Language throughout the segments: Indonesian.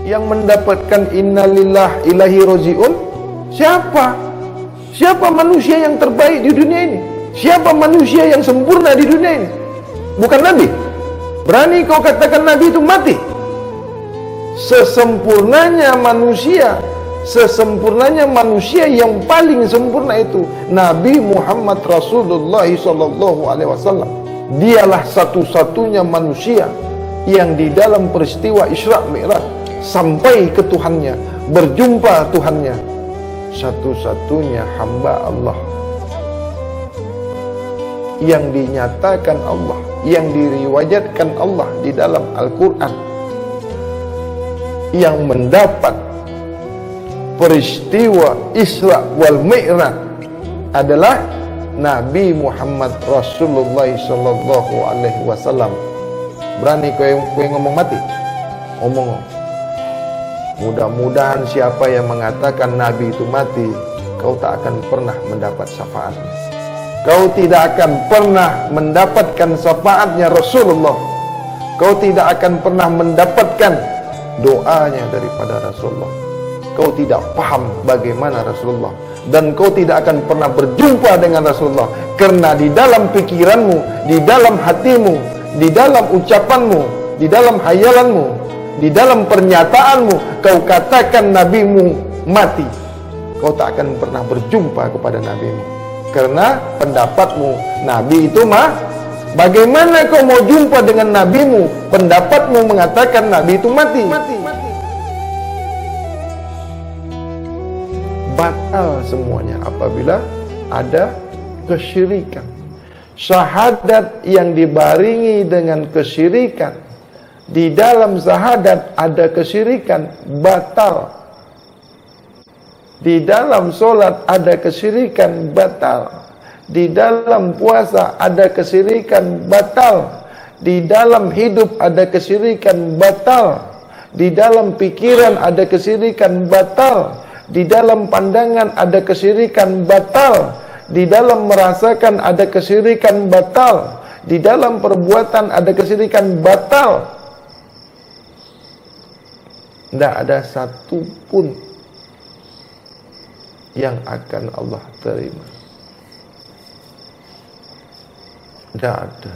yang mendapatkan innalillah ilahi roji'un? Siapa manusia yang terbaik di dunia ini? Siapa manusia yang sempurna di dunia ini? Bukan Nabi. Berani kau katakan Nabi itu mati? Sesempurnanya manusia yang paling sempurna itu Nabi Muhammad Rasulullah SAW. Dialah satu-satunya manusia yang di dalam peristiwa Isra Mi'raj sampai ke Tuhannya, berjumpa Tuhannya, satu-satunya hamba Allah yang dinyatakan Allah, yang diriwayatkan Allah di dalam Al-Quran, yang mendapat peristiwa Isra wal Mi'raj adalah Nabi Muhammad Rasulullah sallallahu alaihi wasallam. Berani kau ngomong mati? Ngomong. Mudah-mudahan siapa yang mengatakan Nabi itu mati, kau tak akan pernah mendapat syafaatnya. Kau tidak akan pernah mendapatkan syafaatnya Rasulullah. Kau tidak akan pernah mendapatkan doanya daripada Rasulullah. Kau tidak paham bagaimana Rasulullah, dan kau tidak akan pernah berjumpa dengan Rasulullah, karena di dalam pikiranmu, di dalam hatimu, di dalam ucapanmu, di dalam hayalanmu, di dalam pernyataanmu, kau katakan nabimu mati. Kau tak akan pernah berjumpa kepada nabimu, karena pendapatmu nabi itu bagaimana kau mau jumpa dengan nabimu? Pendapatmu mengatakan nabi itu mati. Batal semuanya apabila ada kesyirikan. Syahadat yang dibaringi dengan kesyirikan, di dalam syahadat ada kesyirikan, batal. Di dalam solat ada kesyirikan, batal. Di dalam puasa ada kesyirikan, batal. Di dalam hidup ada kesyirikan, batal. Di dalam pikiran ada kesyirikan, batal. Di dalam pandangan ada kesyirikan, batal. Di dalam merasakan ada kesyirikan, batal. Di dalam perbuatan ada kesyirikan, batal. Tidak ada satu pun yang akan Allah terima. Tidak ada.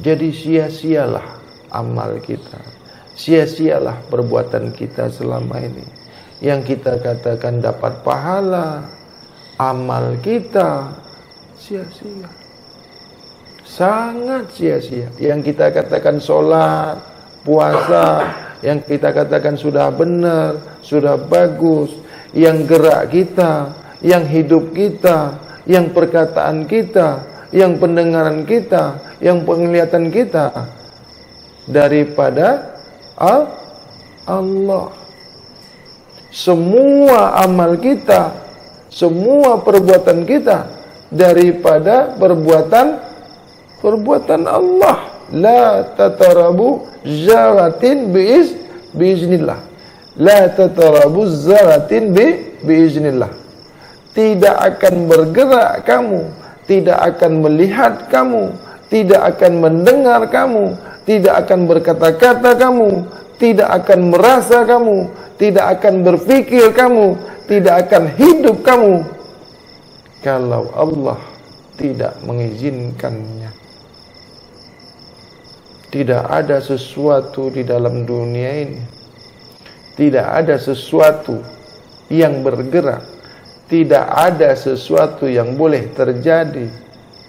Jadi sia-sialah amal kita, sia-sialah perbuatan kita selama ini. Yang kita katakan dapat pahala, amal kita sia-sia, sangat sia-sia. Yang kita katakan sholat, puasa, yang kita katakan sudah benar, sudah bagus, yang gerak kita, yang hidup kita, yang perkataan kita, yang pendengaran kita, yang penglihatan kita, daripada Allah. Semua amal kita, semua perbuatan kita daripada perbuatan Allah. La tatarabu zaratin biiznillah. La tatarabu zaratin biiznillah. Tidak akan bergerak kamu, tidak akan melihat kamu, tidak akan mendengar kamu, tidak akan berkata-kata kamu, tidak akan merasa kamu, tidak akan berpikir kamu, tidak akan hidup kamu, kalau Allah tidak mengizinkannya. Tidak ada sesuatu di dalam dunia ini, tidak ada sesuatu yang bergerak, tidak ada sesuatu yang boleh terjadi,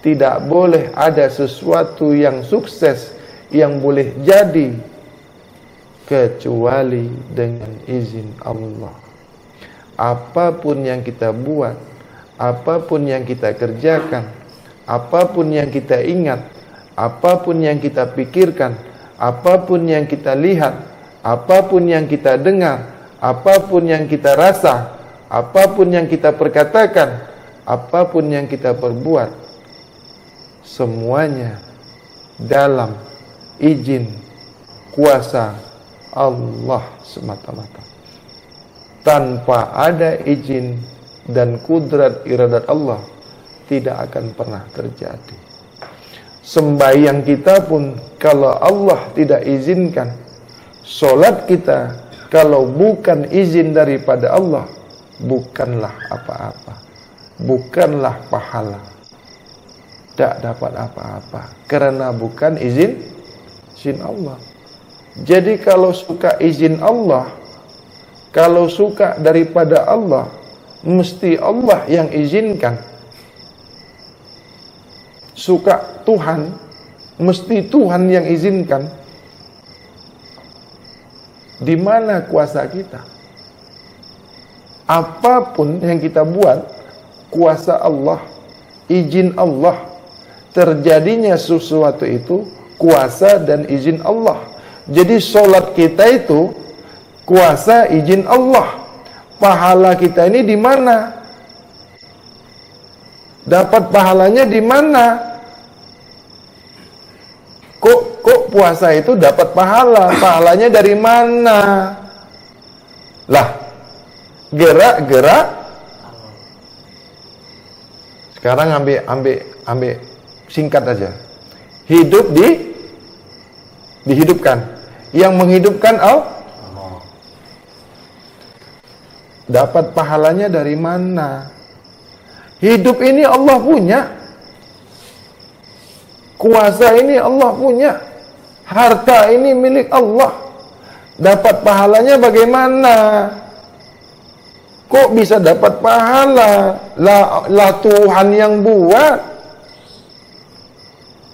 tidak boleh ada sesuatu yang sukses yang boleh jadi kecuali dengan izin Allah. Apapun yang kita buat, apapun yang kita kerjakan, apapun yang kita ingat, apapun yang kita pikirkan, apapun yang kita lihat, apapun yang kita dengar, apapun yang kita rasa, apapun yang kita perkatakan, apapun yang kita perbuat, semuanya dalam izin kuasa Allah semata-mata. Tanpa ada izin dan kudrat iradat Allah, tidak akan pernah terjadi. Sembahyang kita pun kalau Allah tidak izinkan, Solat kita kalau bukan izin daripada Allah, bukanlah apa-apa, bukanlah pahala, tak dapat apa-apa, karena bukan izin Allah. Jadi kalau suka izin Allah, kalau suka daripada Allah, mesti Allah yang izinkan. Suka Tuhan, mesti Tuhan yang izinkan. Di mana kuasa kita? Apapun yang kita buat, kuasa Allah, izin Allah. Terjadinya sesuatu itu kuasa dan izin Allah. Jadi solat kita itu kuasa izin Allah. Pahala kita ini di mana? Dapat pahalanya di mana? Kok puasa itu dapat pahala? Pahalanya dari mana? Lah, gerak-gerak. Sekarang ambil singkat aja. Hidup dihidupkan. Yang menghidupkan Allah. Dapat pahalanya dari mana? Hidup ini Allah punya. Kuasa ini Allah punya. Harta ini milik Allah. Dapat pahalanya bagaimana? Kok bisa dapat pahala? Lah Tuhan yang buat.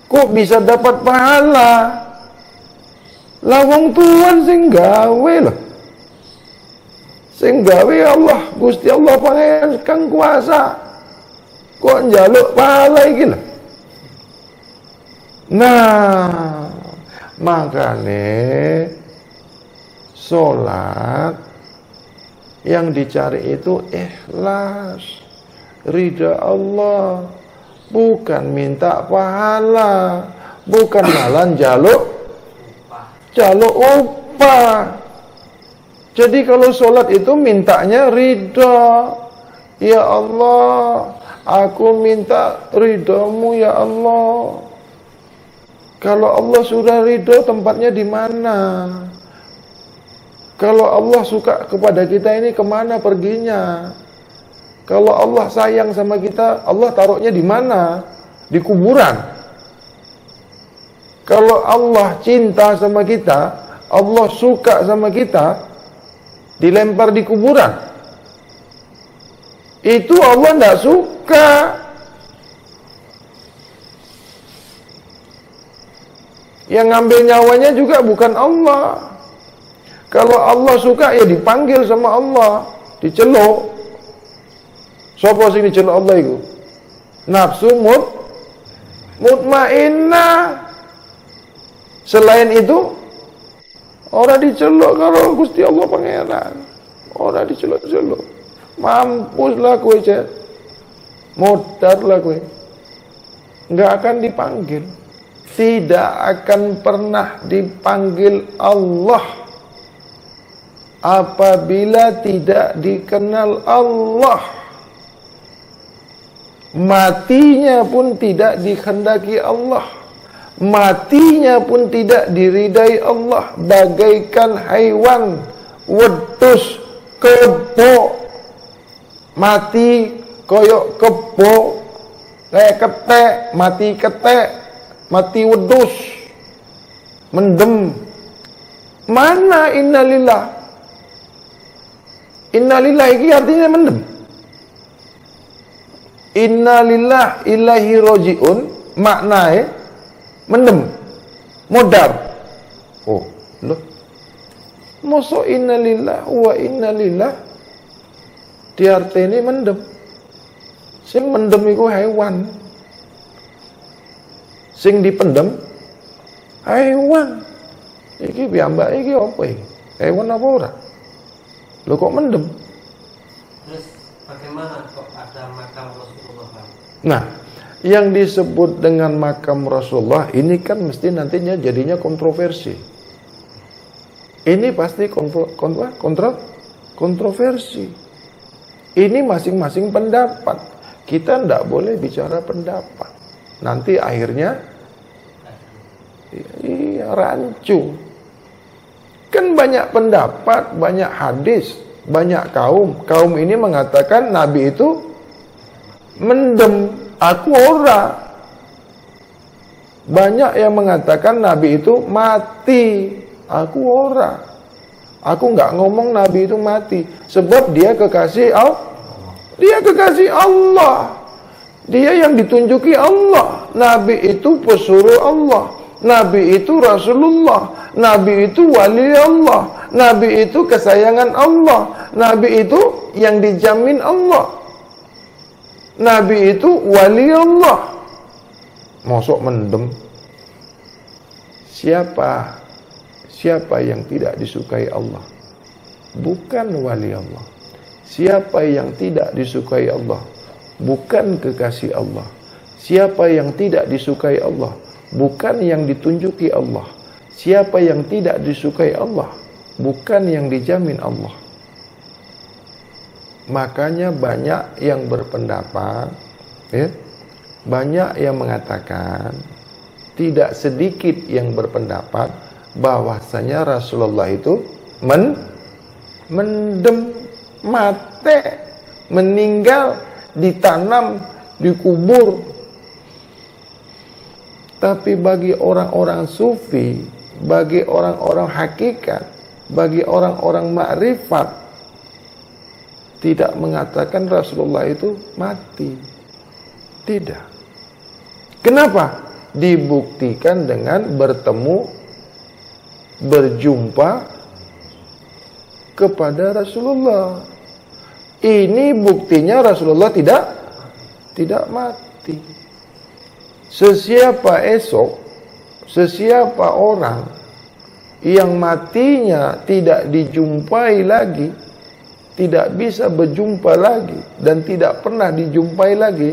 Kok bisa dapat pahala? Lah wong Tuhan sing gawe loh. Sing gawe Allah, Gusti Allah pangeran kang kuasa. Kok njaluk pahala iki lho. Nah, makanya sholat yang dicari itu ikhlas, ridha Allah, bukan minta pahala, bukan malah jaluk upah. Jadi kalau sholat itu mintanya ridha, ya Allah, aku minta ridhamu ya Allah. Kalau Allah sudah ridho, tempatnya di mana? Kalau Allah suka kepada kita ini, kemana perginya? Kalau Allah sayang sama kita, Allah taruhnya di mana? Di kuburan. Kalau Allah cinta sama kita, Allah suka sama kita, dilempar di kuburan. Itu Allah tidak suka. Yang ngambil nyawanya juga bukan Allah. Kalau Allah suka ya dipanggil sama Allah, diceluk. Sopo sing diceluk Allah itu? Nafsu mutmainnah. Selain itu orang diceluk kalau Gusti Allah pangeran. Orang diceluk-celuk. Mampuslah kowe, Cek. Mudarlah kowe. Enggak akan dipanggil. Tidak akan pernah dipanggil Allah apabila tidak dikenal Allah. Matinya pun tidak dikehendaki Allah. Matinya pun tidak diridai Allah. Bagaikan haiwan, wedhus, kebo. Mati koyok kebo, kayak ketek, mati ketek, mati wedhus, mendem. Mana innalillah? Innalillah ini artinya mendem. Innalillah ilahi roji'un, maknanya mendem, modar. Oh, loh. Masa innalillah wa innalillah diarteni mendem. Sing mendem iku hewan. Sing dipendem hewan. Iki piyambak iki apa iki? Hewan apa ora? Lho kok mendem? Terus bagaimana kok ada makam Rasulullah? Nah, yang disebut dengan makam Rasulullah ini kan mesti nantinya jadinya kontroversi. Ini pasti kontroversi. Ini masing-masing pendapat. Kita tidak boleh bicara pendapat. Nanti akhirnya rancu. Kan banyak pendapat, banyak hadis, banyak kaum. Kaum ini mengatakan Nabi itu mendem, aku ora. Banyak yang mengatakan Nabi itu mati, aku ora. Aku nggak ngomong Nabi itu mati, sebab dia kekasih Allah. Dia kekasih Allah. Dia yang ditunjuki Allah. Nabi itu pesuruh Allah. Nabi itu Rasulullah. Nabi itu wali Allah. Nabi itu kesayangan Allah. Nabi itu yang dijamin Allah. Nabi itu wali Allah. Mosok mendem. Siapa yang tidak disukai Allah? Bukan wali Allah. Siapa yang tidak disukai Allah? Bukan kekasih Allah. Siapa yang tidak disukai Allah? Bukan yang ditunjuki Allah. Siapa yang tidak disukai Allah? Bukan yang dijamin Allah. Makanya banyak yang berpendapat, ya, banyak yang mengatakan, tidak sedikit yang berpendapat bahwasanya Rasulullah itu mendem, mati, meninggal, ditanam, dikubur. Tapi bagi orang-orang sufi, bagi orang-orang hakikat, bagi orang-orang makrifat, tidak mengatakan Rasulullah itu mati. Tidak. Kenapa? Dibuktikan dengan bertemu, berjumpa kepada Rasulullah. Ini buktinya Rasulullah tidak mati. Sesiapa orang yang matinya tidak dijumpai lagi, tidak bisa berjumpa lagi, dan tidak pernah dijumpai lagi,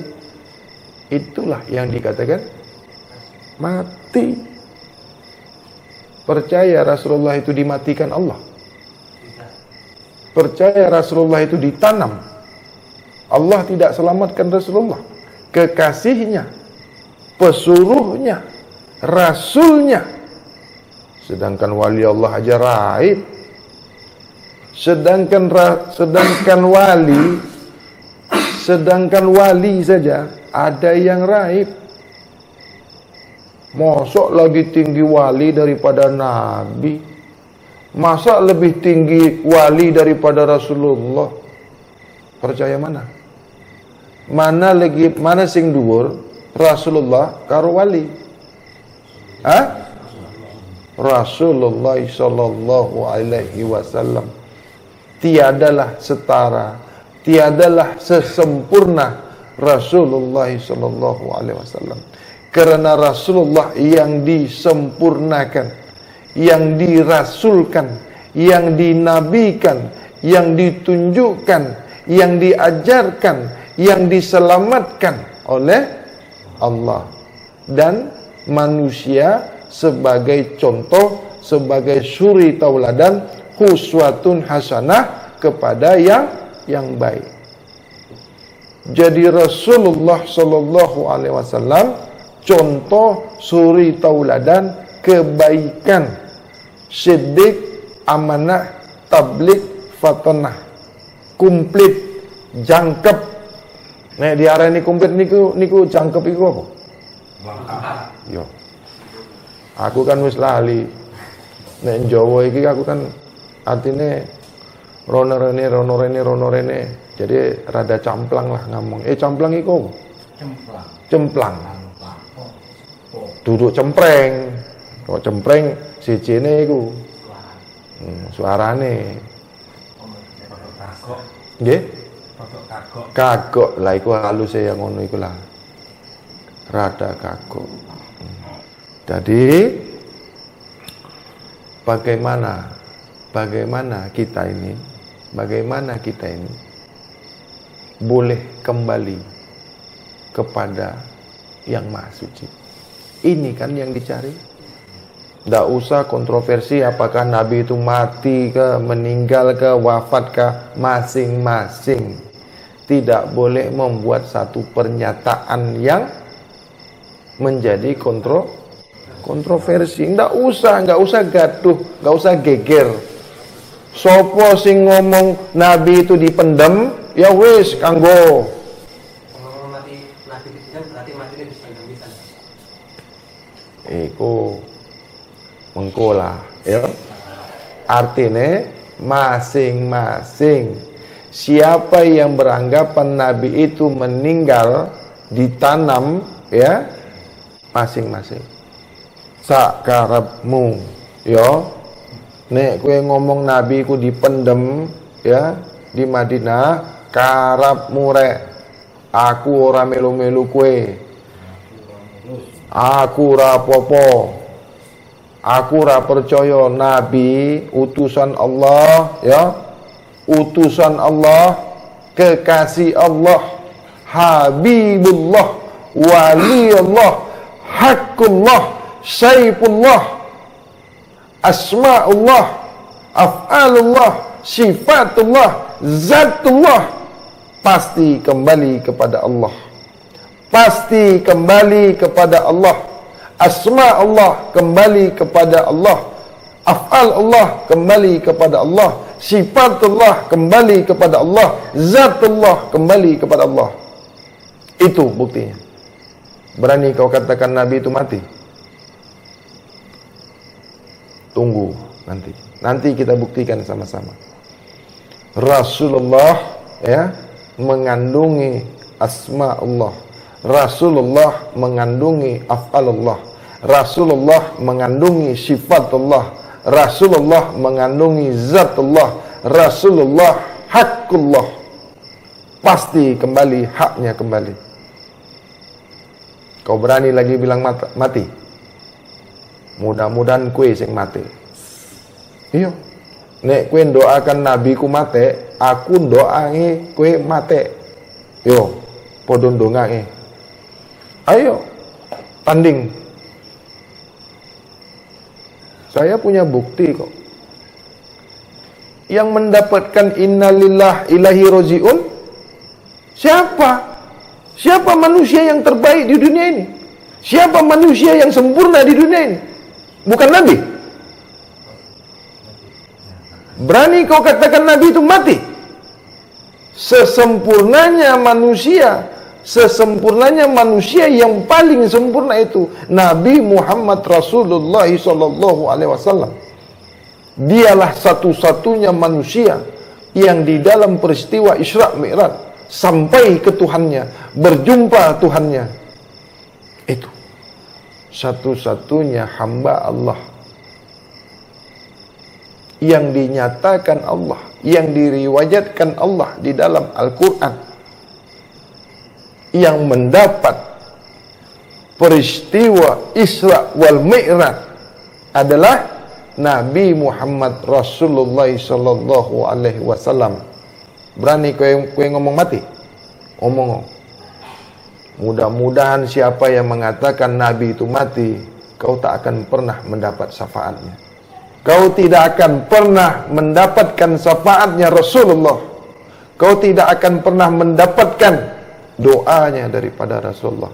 itulah yang dikatakan mati. Percaya Rasulullah itu dimatikan Allah? Percaya Rasulullah itu ditanam? Allah tidak selamatkan Rasulullah, kekasihnya, pesuruhnya, rasulnya. Sedangkan wali Allah aja raib. Sedangkan wali saja ada yang raib. Mosok lagi tinggi wali daripada Nabi? Masa lebih tinggi wali daripada Rasulullah? Percaya mana? Mana sing dhuwur, Rasulullah karo wali? Hah? Rasulullah sallallahu alaihi wasallam tiadalah setara, tiadalah sesempurna Rasulullah sallallahu alaihi wasallam. Karena Rasulullah yang disempurnakan, yang dirasulkan, yang dinabikan, yang ditunjukkan, yang diajarkan, yang diselamatkan oleh Allah, dan manusia sebagai contoh, sebagai suri tauladan, huswatun hasanah kepada yang baik. Jadi Rasulullah sallallahu alaihi wasallam contoh suri tauladan kebaikan, siddiq, amanah, tabligh, fatanah, komplit, jangkep. Nek diarani komplit niku jangkep iku apa? Yo. Aku kan wis lali. Nek Jawa iki aku kan artine rono rene. Jadi rada camplang lah ngomong. Camplang iku apa? Cemplang. Duduk cempreng. Kok cempreng sijine iku. Suarane. Nggih? Kagok lah iku halus yang ngono iku lah. Rada kagok. Jadi bagaimana kita ini boleh kembali kepada yang Maha Suci? Ini kan yang dicari. Tidak usah kontroversi apakah Nabi itu mati ke, meninggal ke, wafat ke, masing-masing. Tidak boleh membuat satu pernyataan yang menjadi kontroversi. kontroversi. Nggak usah gaduh, nggak usah geger. Sopo sing ngomong Nabi itu dipendem, ya wis kanggo. Kalau mati Nabi dipendam berarti matinya bisa. Iku mengkola, ya. Artinya masing-masing siapa yang beranggapan Nabi itu meninggal ditanam, ya, masing-masing. Sakarepmu, ya. Nek kowe ngomong Nabi ku dipendem, ya, di Madinah, karepmu rek. Aku ora melu-melu kowe. Aku ora apa-apa. Aku ora percaya Nabi utusan Allah, ya. Utusan Allah, kekasih Allah, Habibullah, Waliullah, Haqqullah, Saifullah, Asma'ullah, Af'alullah, Sifatullah, Zatullah, pasti kembali kepada Allah. Pasti kembali kepada Allah. Asma Allah kembali kepada Allah. Af'al Allah kembali kepada Allah. Sifatullah kembali kepada Allah. Zatullah kembali kepada Allah. Itu buktinya. Berani kau katakan Nabi itu mati? Tunggu nanti. Nanti kita buktikan sama-sama. Rasulullah, ya, mengandungi asma Allah. Rasulullah mengandungi af'alullah. Rasulullah mengandungi sifatullah. Rasulullah mengandungi zatullah. Rasulullah haqqullah. Pasti kembali, haknya kembali. Kau berani lagi bilang mati? Mudah-mudahan kue sing mati. Iya. Nek kue doakan Nabi ku mati, aku doangi kue mati. Yo, podon dongangi. Ayo, tanding. Saya punya bukti kok. Yang mendapatkan innalillah ilahi roji'un, siapa? Siapa manusia yang terbaik di dunia ini? Siapa manusia yang sempurna di dunia ini? Bukan Nabi. Berani kau katakan Nabi itu mati? Sesempurnanya manusia yang paling sempurna itu Nabi Muhammad Rasulullah sallallahu alaihi wasallam. Dialah satu-satunya manusia yang di dalam peristiwa Isra Mi'raj sampai ke Tuhannya, berjumpa Tuhannya. Itu satu-satunya hamba Allah yang dinyatakan Allah, yang diriwayatkan Allah di dalam Al-Quran, yang mendapat peristiwa Isra wal Mi'raj adalah Nabi Muhammad Rasulullah sallallahu alaihi wasallam. Berani kowe ngomong mati? Omong. Mudah-mudahan siapa yang mengatakan Nabi itu mati, kau tak akan pernah mendapat syafaatnya. Kau tidak akan pernah mendapatkan syafaatnya Rasulullah. Kau tidak akan pernah mendapatkan doanya daripada Rasulullah.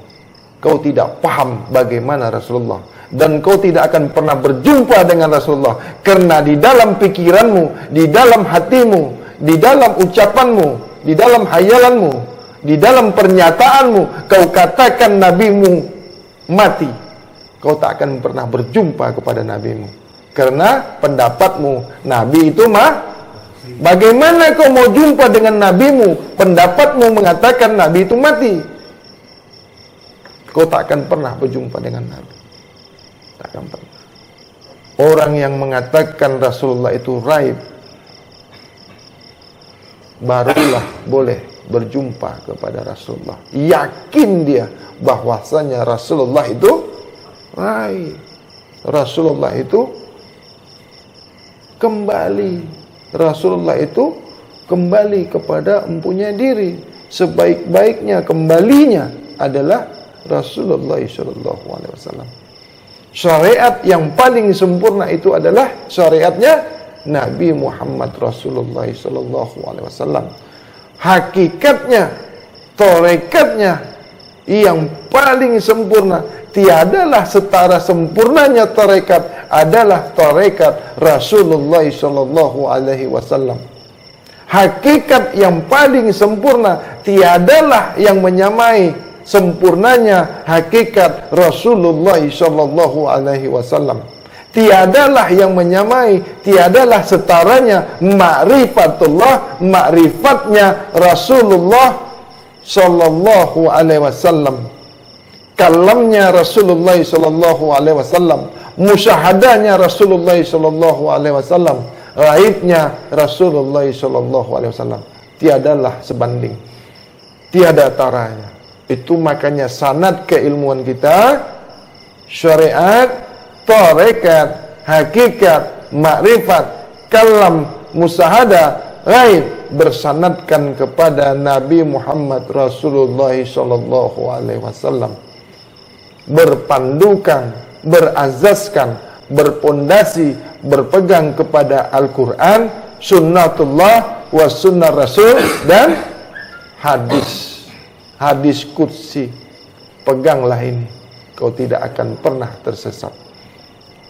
Kau tidak paham bagaimana Rasulullah, dan kau tidak akan pernah berjumpa dengan Rasulullah, karena di dalam pikiranmu, di dalam hatimu, di dalam ucapanmu, di dalam hayalanmu, di dalam pernyataanmu, kau katakan nabimu mati. Kau tak akan pernah berjumpa kepada nabimu, karena pendapatmu Nabi itu bagaimana kau mau jumpa dengan nabimu? Pendapatmu mengatakan Nabi itu mati. Kau tak akan pernah berjumpa dengan Nabi. Tak akan pernah. Orang yang mengatakan Rasulullah itu raib, barulah boleh berjumpa kepada Rasulullah. Yakin dia bahwasanya Rasulullah itu raib. Rasulullah itu kembali. Rasulullah itu kembali kepada empunya diri. Sebaik-baiknya kembalinya adalah Rasulullah SAW. Syariat yang paling sempurna itu adalah syariatnya Nabi Muhammad Rasulullah SAW. Hakikatnya, tarekatnya yang paling sempurna, tiadalah setara sempurnanya tarekat adalah tarekat Rasulullah sallallahu alaihi wasallam. Hakikat yang paling sempurna tiadalah yang menyamai sempurnanya hakikat Rasulullah sallallahu alaihi wasallam. Tiadalah yang menyamai, tiadalah setaranya ma'rifatullah, ma'rifatnya Rasulullah sallallahu alaihi wasallam. Kalamnya Rasulullah sallallahu alaihi wasallam, musyahadahnya Rasulullah sallallahu alaihi wasallam, raibnya Rasulullah sallallahu alaihi wasallam. Tiadalah sebanding, tiada taranya. Itu makanya sanad keilmuan kita, syariat, tarekat, hakikat, makrifat, kalam, musyahadah, ghaib bersanadkan kepada Nabi Muhammad Rasulullah sallallahu alaihi wasallam. Berpandukan, berazaskan, berpondasi, berpegang kepada Al-Quran, sunnatullah, wa sunnah Rasul, dan hadis. Hadis qudsi. Peganglah ini. Kau tidak akan pernah tersesat.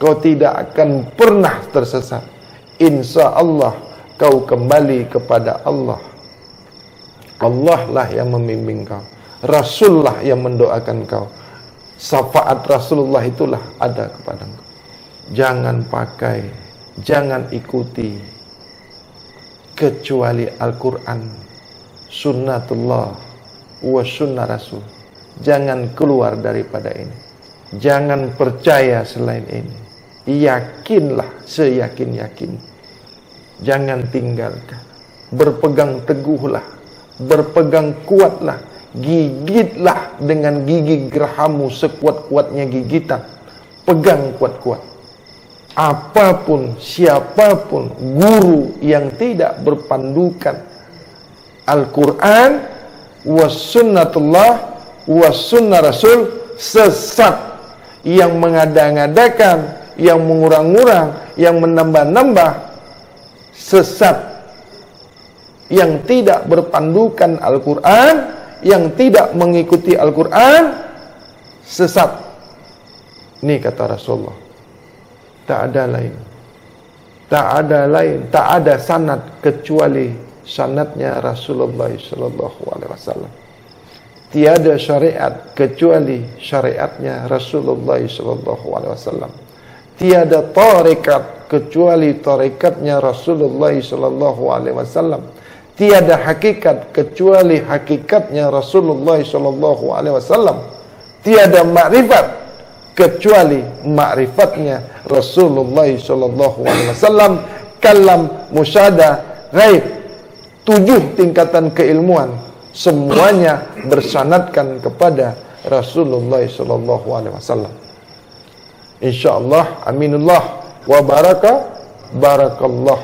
Kau tidak akan pernah tersesat. Insya Allah kau kembali kepada Allah. Allah lah yang membimbing kau. Rasul lah yang mendoakan kau. Syafaat Rasulullah itulah ada kepada kau. Jangan pakai, jangan ikuti kecuali Al-Quran, sunnatullah, wa sunnah Rasul. Jangan keluar daripada ini. Jangan percaya selain ini. Yakinlah seyakin-yakin. Jangan tinggalkan. Berpegang teguhlah. Berpegang kuatlah. Gigitlah dengan gigi gerahamu sekuat-kuatnya gigitan. Pegang kuat-kuat. Apapun, siapapun guru yang tidak berpandukan Al-Quran was sunnatullah was sunnah Rasul, sesat. Yang mengada-ngadakan, yang mengurang-urang, yang menambah-nambah, sesat. Yang tidak berpandukan Al-Quran, yang tidak mengikuti Al-Quran, sesat. Ini kata Rasulullah. Tak ada lain. Tak ada lain. Tak ada sanad kecuali sanadnya Rasulullah sallallahu alaihi wasallam. Tiada syariat kecuali syariatnya Rasulullah sallallahu alaihi wasallam. Tiada tarekat kecuali tarekatnya Rasulullah sallallahu alaihi wasallam. Tiada hakikat kecuali hakikatnya Rasulullah sallallahu alaihi wasallam. Tiada makrifat kecuali makrifatnya Rasulullah sallallahu alaihi wasallam. Kalam, musyahadah, ghaib, 7 tingkatan keilmuan semuanya bersanadkan kepada Rasulullah sallallahu alaihi wasallam. Insyaallah, aminullah wa barakallah